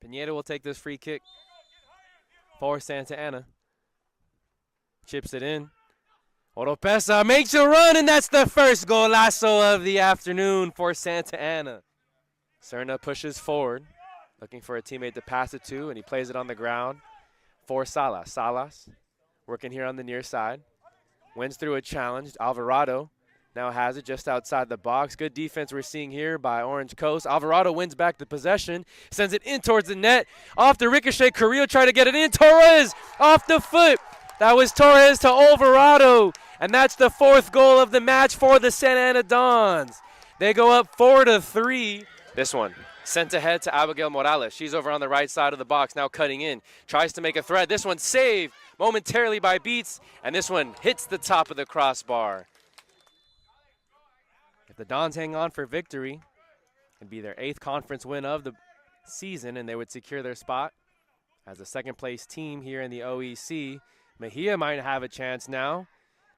Pineda will take this free kick for Santa Ana. Chips it in. Oropesa makes a run, and that's the first golazo of the afternoon for Santa Ana. Serna pushes forward, looking for a teammate to pass it to, and he plays it on the ground for Salas. Salas working here on the near side. Wins through a challenge. Alvarado now has it just outside the box. Good defense we're seeing here by Orange Coast. Alvarado wins back the possession, sends it in towards the net. Off the ricochet, Carrillo tried to get it in. Torres off the foot. That was Torres to Alvarado, and that's the fourth goal of the match for the Santa Ana Dons. They go up 4-3. This one sent ahead to Abigail Morales. She's over on the right side of the box, now cutting in. Tries to make a threat. This one saved momentarily by Beats, and this one hits the top of the crossbar. If the Dons hang on for victory, it'd be their 8th conference win of the season, and they would secure their spot as the second-place team here in the OEC. Mejia might have a chance now.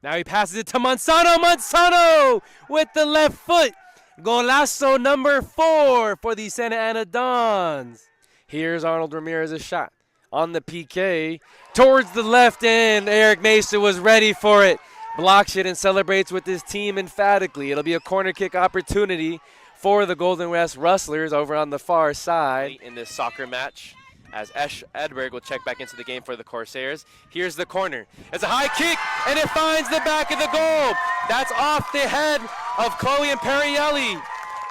Now he passes it to Manzano. Manzano with the left foot. Golazo number 4 for the Santa Ana Dons. Here's Arnold Ramirez's shot on the PK towards the left end. Eric Mesa was ready for it. Blocks it and celebrates with his team emphatically. It'll be a corner kick opportunity for the Golden West Rustlers over on the far side in this soccer match, as Esh Edberg will check back into the game for the Corsairs. Here's the corner. It's a high kick, and it finds the back of the goal. That's off the head of Chloe Imperielli,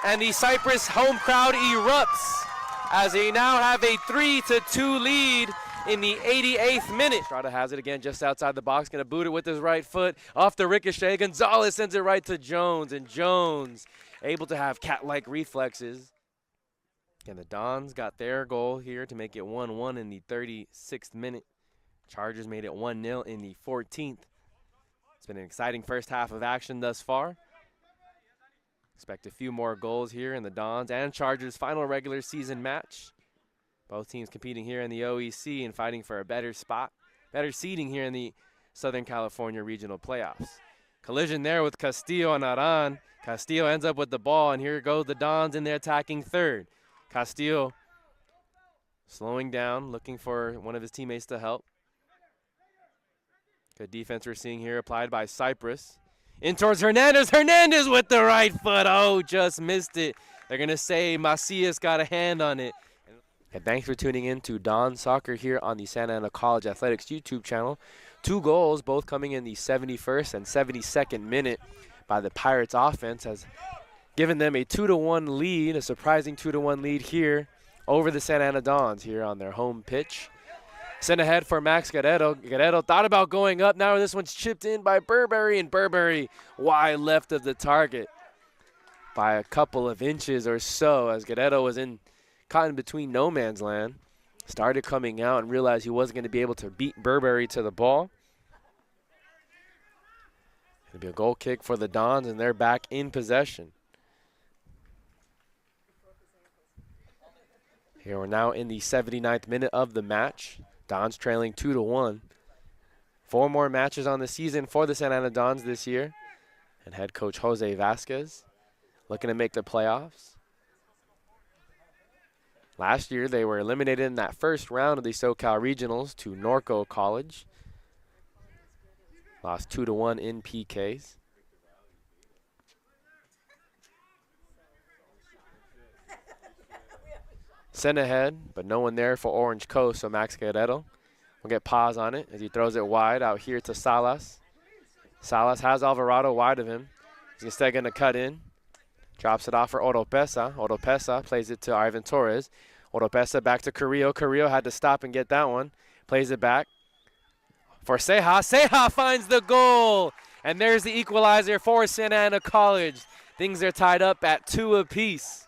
and the Cyprus home crowd erupts as they now have a 3-2 lead in the 88th minute. Estrada has it again just outside the box, gonna boot it with his right foot. Off the ricochet, Gonzalez sends it right to Jones, and Jones able to have cat-like reflexes. And the Dons got their goal here to make it 1-1 in the 36th minute. Chargers made it 1-0 in the 14th. It's been an exciting first half of action thus far. Expect a few more goals here in the Dons and Chargers' final regular season match. Both teams competing here in the OEC and fighting for a better spot, better seeding here in the Southern California Regional Playoffs. Collision there with Castillo and Aran. Castillo ends up with the ball, and here go the Dons in their attacking third. Castillo slowing down, looking for one of his teammates to help. Good defense we're seeing here applied by Cyprus. In towards Hernandez. Hernandez with the right foot. Oh, just missed it. They're going to say Macias got a hand on it. And thanks for tuning in to Don Soccer here on the Santa Ana College Athletics YouTube channel. 2 goals, both coming in the 71st and 72nd minute by the Pirates offense, has given them a 2-1 lead, a surprising 2-1 lead here over the Santa Ana Dons here on their home pitch. Sent ahead for Max Guerrero. Guerrero thought about going up. Now this one's chipped in by Burberry, and Burberry wide left of the target by a couple of inches or so, as Guerrero was caught in between no man's land. Started coming out and realized he wasn't going to be able to beat Burberry to the ball. It'll be a goal kick for the Dons, and they're back in possession. Here we're now in the 79th minute of the match. Dons trailing 2-1. 4 more matches on the season for the Santa Ana Dons this year. And head coach Jose Vasquez looking to make the playoffs. Last year they were eliminated in that first round of the SoCal Regionals to Norco College. Lost 2-1 in PKs. Sent ahead, but no one there for Orange Coast, so Max Guerrero will get pause on it as he throws it wide out here to Salas. Salas has Alvarado wide of him. He's instead going to cut in. Drops it off for Oropesa. Oropesa plays it to Ivan Torres. Oropesa back to Carrillo. Carrillo had to stop and get that one. Plays it back for Ceja. Ceja finds the goal. And there's the equalizer for Santa Ana College. Things are tied up at 2 apiece.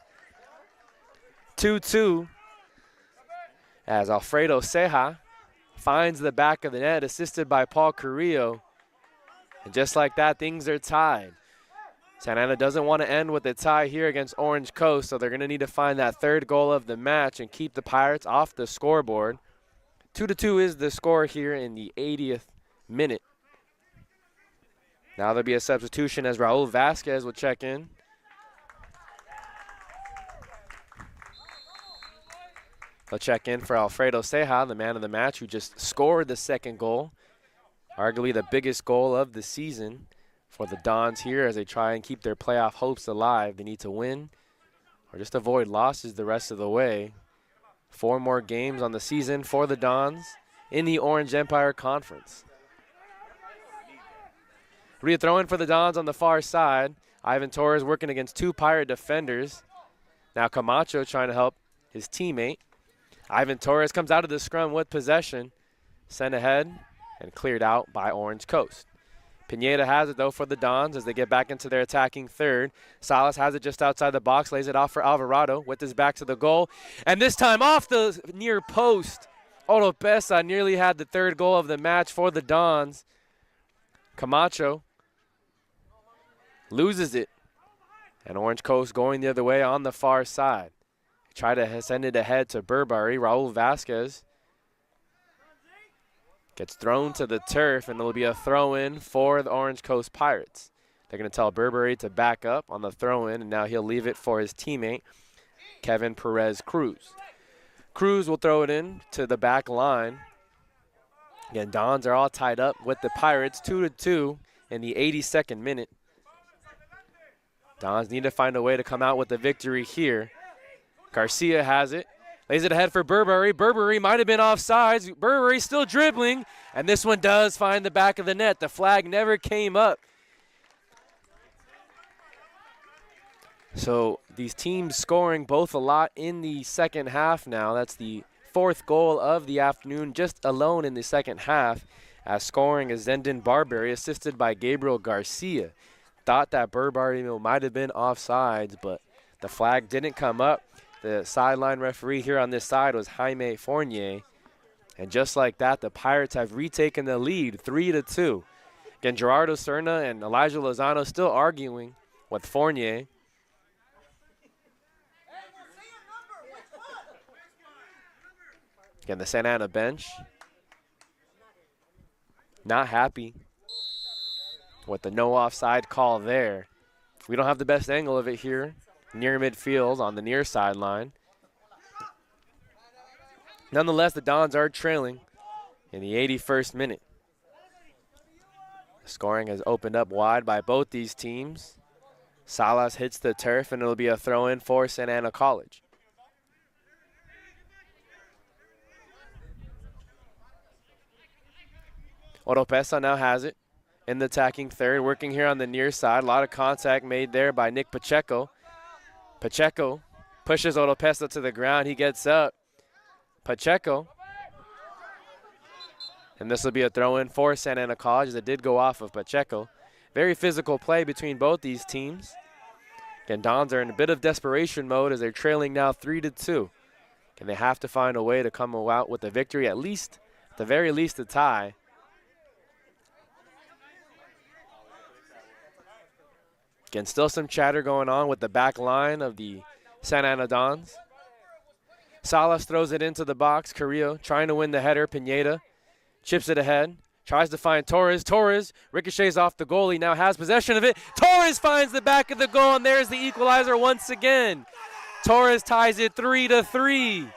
2-2 as Alfredo Ceja finds the back of the net, assisted by Paul Carrillo. And just like that, things are tied. Santa Ana doesn't want to end with a tie here against Orange Coast, so they're going to need to find that 3rd goal of the match and keep the Pirates off the scoreboard. 2-2 is the score here in the 80th minute. Now there'll be a substitution as Raul Vasquez will check in. They'll check in for Alfredo Ceja, the man of the match, who just scored the second goal. Arguably the biggest goal of the season for the Dons here as they try and keep their playoff hopes alive. They need to win or just avoid losses the rest of the way. 4 more games on the season for the Dons in the Orange Empire Conference. Re throw in for the Dons on the far side. Ivan Torres working against 2 Pirate defenders. Now Camacho trying to help his teammate. Ivan Torres comes out of the scrum with possession. Sent ahead and cleared out by Orange Coast. Pineda has it, though, for the Dons as they get back into their attacking third. Salas has it just outside the box, lays it off for Alvarado with his back to the goal. And this time off the near post. Oropesa nearly had the 3rd goal of the match for the Dons. Camacho loses it. And Orange Coast going the other way on the far side. Try to send it ahead to Burberry. Raul Vasquez gets thrown to the turf, and it'll be a throw-in for the Orange Coast Pirates. They're going to tell Burberry to back up on the throw-in, and now he'll leave it for his teammate, Kevin Perez Cruz. Cruz will throw it in to the back line. Again, Dons are all tied up with the Pirates, 2-2 in the 82nd minute. Dons need to find a way to come out with the victory here. Garcia has it. Lays it ahead for Burberry. Burberry might have been offsides. Burberry still dribbling. And this one does find the back of the net. The flag never came up. So these teams scoring both a lot in the second half now. That's the 4th goal of the afternoon, just alone in the second half. As scoring is Zendon Barberry, assisted by Gabriel Garcia. Thought that Burberry might have been offsides, but the flag didn't come up. The sideline referee here on this side was Jaime Fournier. And just like that, the Pirates have retaken the lead, 3-2. Again, Gerardo Serna and Elijah Lozano still arguing with Fournier. Again, the Santa Ana bench not happy with the no offside call there. We don't have the best angle of it here. Near midfield on the near sideline. Nonetheless, the Dons are trailing in the 81st minute. Scoring has opened up wide by both these teams. Salas hits the turf, and it'll be a throw-in for Santa Ana College. Oropesa now has it in the attacking third, working here on the near side. A lot of contact made there by Nick Pacheco. Pacheco pushes Oropesa to the ground. He gets up. Pacheco. And this will be a throw-in for Santa Ana College as it did go off of Pacheco. Very physical play between both these teams. Again, Dons are in a bit of desperation mode as they're trailing now 3-2. And they have to find a way to come out with a victory, at the very least a tie. Again, still some chatter going on with the back line of the Santa Ana Dons. Salas throws it into the box. Carrillo trying to win the header. Pineda chips it ahead. Tries to find Torres. Torres ricochets off the goal. He now has possession of it. Torres finds the back of the goal, and there's the equalizer once again. Torres ties it 3-3.